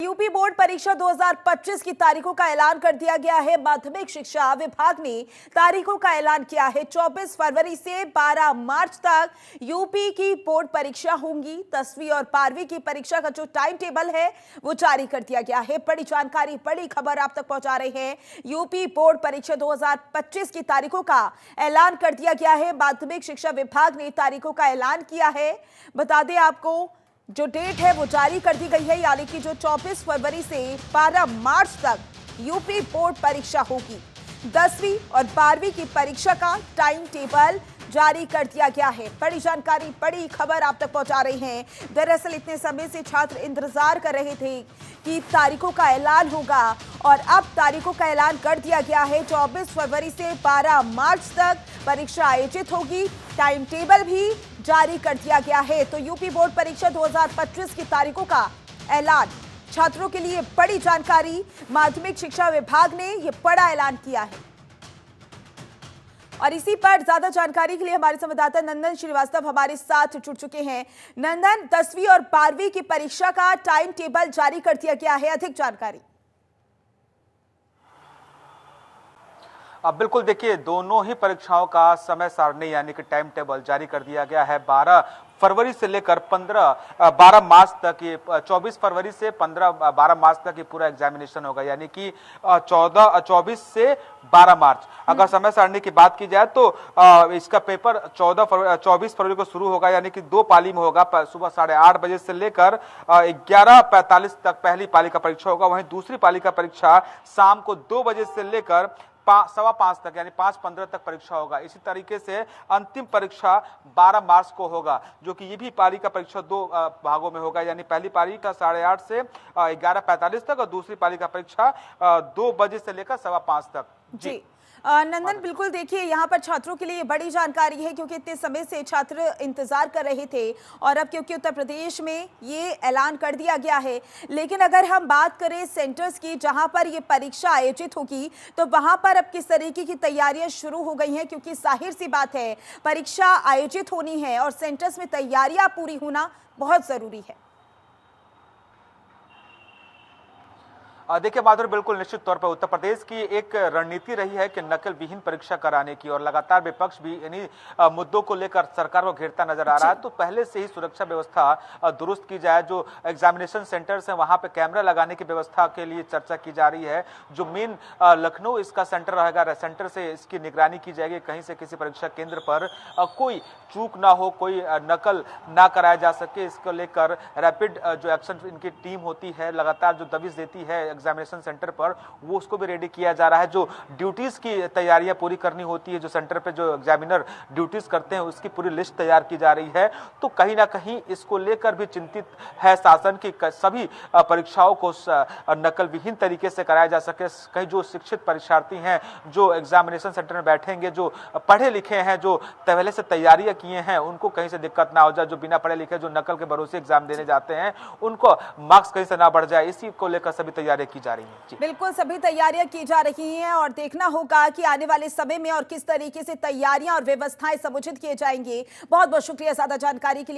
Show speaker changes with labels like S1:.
S1: UP board परीक्षा 2025 की तारीखों का ऐलान कर दिया गया है। माध्यमिक शिक्षा विभाग ने तारीखों का ऐलान किया है। 24 फरवरी से 12 मार्च तक यूपी की बोर्ड परीक्षा होंगी। 10वीं और 12वीं की परीक्षा का जो टाइम टेबल है वो जारी कर दिया गया है। बड़ी जानकारी, बड़ी खबर आप तक पहुंचा रहे हैं। यूपी बोर्ड परीक्षा 2025 की तारीखों का ऐलान कर दिया गया है। माध्यमिक शिक्षा विभाग ने तारीखों का ऐलान किया है। बता दें आपको, जो डेट है वो जारी कर दी गई है, यानी कि जो 24 फरवरी से 12 मार्च तक यूपी बोर्ड परीक्षा होगी। 10वीं और 12वीं की परीक्षा का टाइम टेबल जारी कर दिया गया है। बड़ी जानकारी, बड़ी खबर आप तक पहुंचा रहे हैं। दरअसल इतने समय से छात्र इंतजार कर रहे थे कि तारीखों का ऐलान होगा और अब तारीखों का ऐलान कर दिया गया है। 24 फरवरी से 12 मार्च तक परीक्षा आयोजित होगी। टाइम टेबल भी जारी कर दिया गया है। तो यूपी बोर्ड परीक्षा 2025 की तारीखों का ऐलान छात्रों के लिए बड़ी जानकारी। माध्यमिक शिक्षा विभाग ने यह बड़ा ऐलान किया है। और इसी पर ज्यादा जानकारी के लिए हमारे संवाददाता नंदन श्रीवास्तव हमारे साथ जुड़ चुके हैं। नंदन, 10वीं और 12वीं की परीक्षा का टाइम टेबल जारी कर दिया गया है, अधिक जानकारी।
S2: अब बिल्कुल देखिए, दोनों ही परीक्षाओं का समय सारणी यानी कि टाइम टेबल जारी कर दिया गया है। 12 फरवरी से लेकर 12 मार्च तक, ये 24 फरवरी से 12 मार्च तक ये पूरा एग्जामिनेशन होगा, यानी कि 24 से 12 मार्च। अगर समय सारणी की बात की जाए तो इसका पेपर 24 फरवरी को शुरू होगा, यानी कि 2 पाली में होगा। सुबह 8:30 बजे से लेकर 11:45 तक पहली पाली का परीक्षा होगा। वहीं दूसरी पाली का परीक्षा शाम को 2 बजे से लेकर 5:15 तक, यानी 5:15 तक परीक्षा होगा। इसी तरीके से अंतिम परीक्षा 12 मार्च को होगा, जो कि ये भी पारी का परीक्षा 2 भागों में होगा, यानी पहली पारी का 8:30 से 11:45 तक और दूसरी पारी का परीक्षा 2 बजे से लेकर 5:15 तक।
S1: जी नंदन, बिल्कुल देखिए, यहाँ पर छात्रों के लिए बड़ी जानकारी है क्योंकि इतने समय से छात्र इंतजार कर रहे थे और अब क्योंकि उत्तर प्रदेश में ये ऐलान कर दिया गया है। लेकिन अगर हम बात करें सेंटर्स की जहाँ पर ये परीक्षा आयोजित होगी, तो वहाँ पर अब किस तरीके की तैयारियां शुरू हो गई हैं, क्योंकि जाहिर सी बात है परीक्षा आयोजित होनी है और सेंटर्स में तैयारियां पूरी होना बहुत जरूरी है।
S2: देखिए माधुरी, बिल्कुल निश्चित तौर पर उत्तर प्रदेश की एक रणनीति रही है कि नकल विहीन परीक्षा कराने की, और लगातार विपक्ष भी इन्हीं मुद्दों को लेकर सरकार को घेरता नजर आ रहा है। तो पहले से ही सुरक्षा व्यवस्था दुरुस्त की जाए। जो एग्जामिनेशन सेंटर्स हैं वहां पे कैमरा लगाने की व्यवस्था के लिए चर्चा की जा रही है। जो मेन लखनऊ इसका सेंटर रहेगा, सेंटर से इसकी निगरानी की जाएगी। कहीं से किसी परीक्षा केंद्र पर कोई चूक ना हो, कोई नकल ना कराया जा सके, इसको लेकर रैपिड जो एक्शन इनकी टीम होती है लगातार जो दबिश देती है एग्जामिनेशन सेंटर पर, वो उसको भी रेडी किया जा रहा है। जो ड्यूटीज की तैयारियां पूरी करनी होती है, जो सेंटर पे जो एग्जामिनर ड्यूटीज करते हैं उसकी पूरी लिस्ट तैयार की जा रही है। तो कहीं ना कहीं इसको लेकर भी चिंतित है शासन की सभी परीक्षाओं को नकल विहीन तरीके से कराया जा सके। कहीं जो शिक्षित परीक्षार्थी हैं जो एग्जामिनेशन सेंटर में बैठेंगे, जो पढ़े लिखे हैं, जो पहले से तैयारियां किए हैं, उनको कहीं से दिक्कत ना हो जाए। जो बिना पढ़े लिखे जो नकल के भरोसे एग्जाम देने जाते हैं उनको मार्क्स कहीं से ना बढ़ जाए, इसी को लेकर सभी तैयारियां की जा रही हैं।
S1: बिल्कुल सभी तैयारियां की जा रही हैं और देखना होगा कि आने वाले समय में और किस तरीके से तैयारियां और व्यवस्थाएं समुचित किए जाएंगे। बहुत बहुत शुक्रिया ज्यादा जानकारी के लिए।